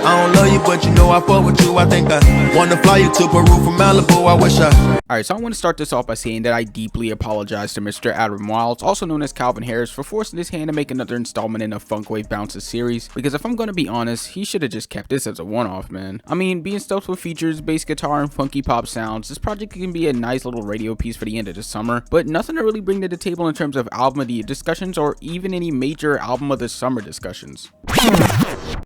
I don't love you, but you know I fuck with you. I think I wanna fly you to Peru from Malibu. I wish I. Alright, so I want to start this off by saying that I deeply apologize to Mr. Adam Wilds, also known as Calvin Harris, for forcing his hand to make another installment in the Funk Wav Bounces series, because if I'm gonna be honest, he should have just kept this as a one-off, man. I mean, being stuffed with features, bass guitar, and funky pop sounds, this project can be a nice little radio piece for the end of the summer, but nothing to really bring to the table in terms of album of the year discussions or even any major album of the summer discussions.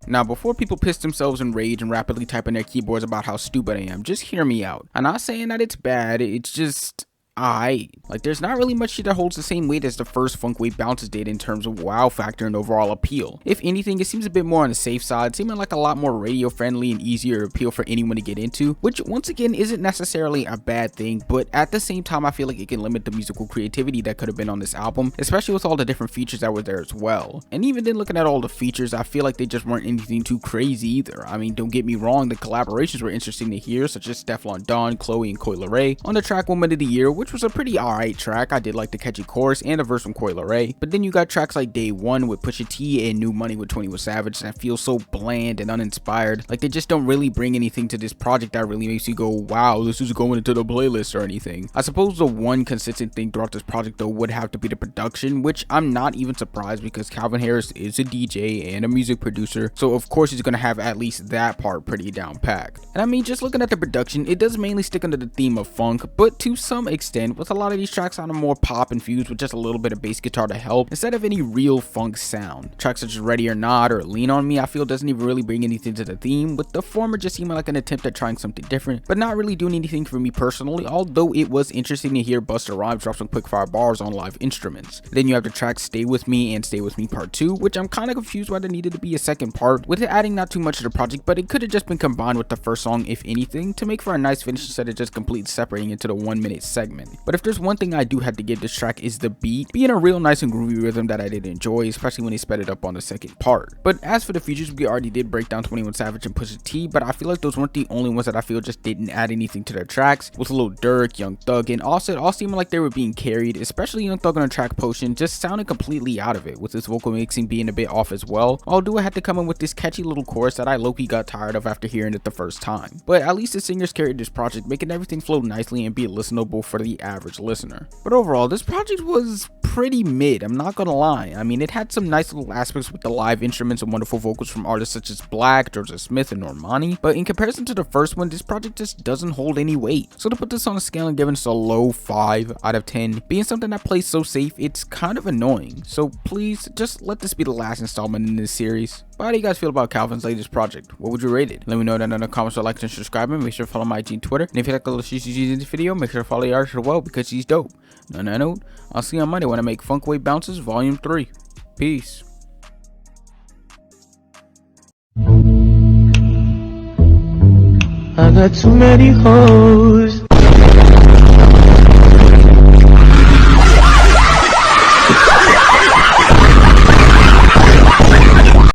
Now, before people piss themselves in rage and rapidly type in their keyboards about how stupid I am, just hear me out. I'm not saying that it's bad, it's just like, there's not really much shit that holds the same weight as the first Funk Wav Bounces did in terms of wow factor and overall appeal. If anything, it seems a bit more on the safe side, seeming like a lot more radio friendly and easier appeal for anyone to get into, which once again isn't necessarily a bad thing, but at the same time I feel like it can limit the musical creativity that could have been on this album, especially with all the different features that were there as well. And even then, looking at all the features, I feel like they just weren't anything too crazy either. I mean, don't get me wrong, the collaborations were interesting to hear, such as Stefflon Don, Chloe, and Coi Leray on the track Woman of the Year, which was a pretty alright track. I did like the catchy chorus and a verse from Coi Leray, but then you got tracks like Day One with Pusha T and New Money with 21 Savage that feel so bland and uninspired, like they just don't really bring anything to this project that really makes you go, wow, this is going into the playlist or anything. I suppose the one consistent thing throughout this project though would have to be the production, which I'm not even surprised because Calvin Harris is a DJ and a music producer, so of course he's gonna have at least that part pretty down packed. And I mean, just looking at the production, it does mainly stick under the theme of funk, but to some extent, with a lot of these tracks sounding more pop infused with just a little bit of bass guitar to help instead of any real funk sound. Tracks such as Ready or Not or Lean on Me I feel doesn't even really bring anything to the theme, with the former just seeming like an attempt at trying something different but not really doing anything for me personally, although it was interesting to hear Busta Rhymes drop some quickfire bars on live instruments. Then you have the tracks Stay With Me and Stay With Me Part 2, which I'm kind of confused why there needed to be a second part, with it adding not too much to the project, but it could have just been combined with the first song if anything to make for a nice finish instead of just completely separating into the 1 minute segment. But if there's one thing I do have to give this track is the beat being a real nice and groovy rhythm that I did enjoy, especially when they sped it up on the second part. But as for the features, we already did break down 21 Savage and Pusha T, but I feel like those weren't the only ones that I feel just didn't add anything to their tracks, with Lil Durk, Young Thug, and Offset all seeming like they were being carried, especially Young Thug on the track Potion just sounded completely out of it, with his vocal mixing being a bit off as well, although it had to come in with this catchy little chorus that I low-key got tired of after hearing it the first time. But at least the singers carried this project, making everything flow nicely and be listenable for the average listener. But overall, this project was pretty mid, I'm not gonna lie. I mean, it had some nice little aspects with the live instruments and wonderful vocals from artists such as Black, Georgia Smith, and Normani, but in comparison to the first one, this project just doesn't hold any weight. So to put this on a scale and giving this a low 5 out of 10, being something that plays so safe, it's kind of annoying. So please, just let this be the last installment in this series. But how do you guys feel about Calvin's latest project? What would you rate it? Let me know down in the comments, or like and subscribe, and make sure to follow my IG and Twitter. And if you like all the shit you see in this video, make sure to follow the artist as well because he's dope. On that note, I'll see you on Monday when I make Funk Wav Bounces Volume 3. Peace. I got too many hoes.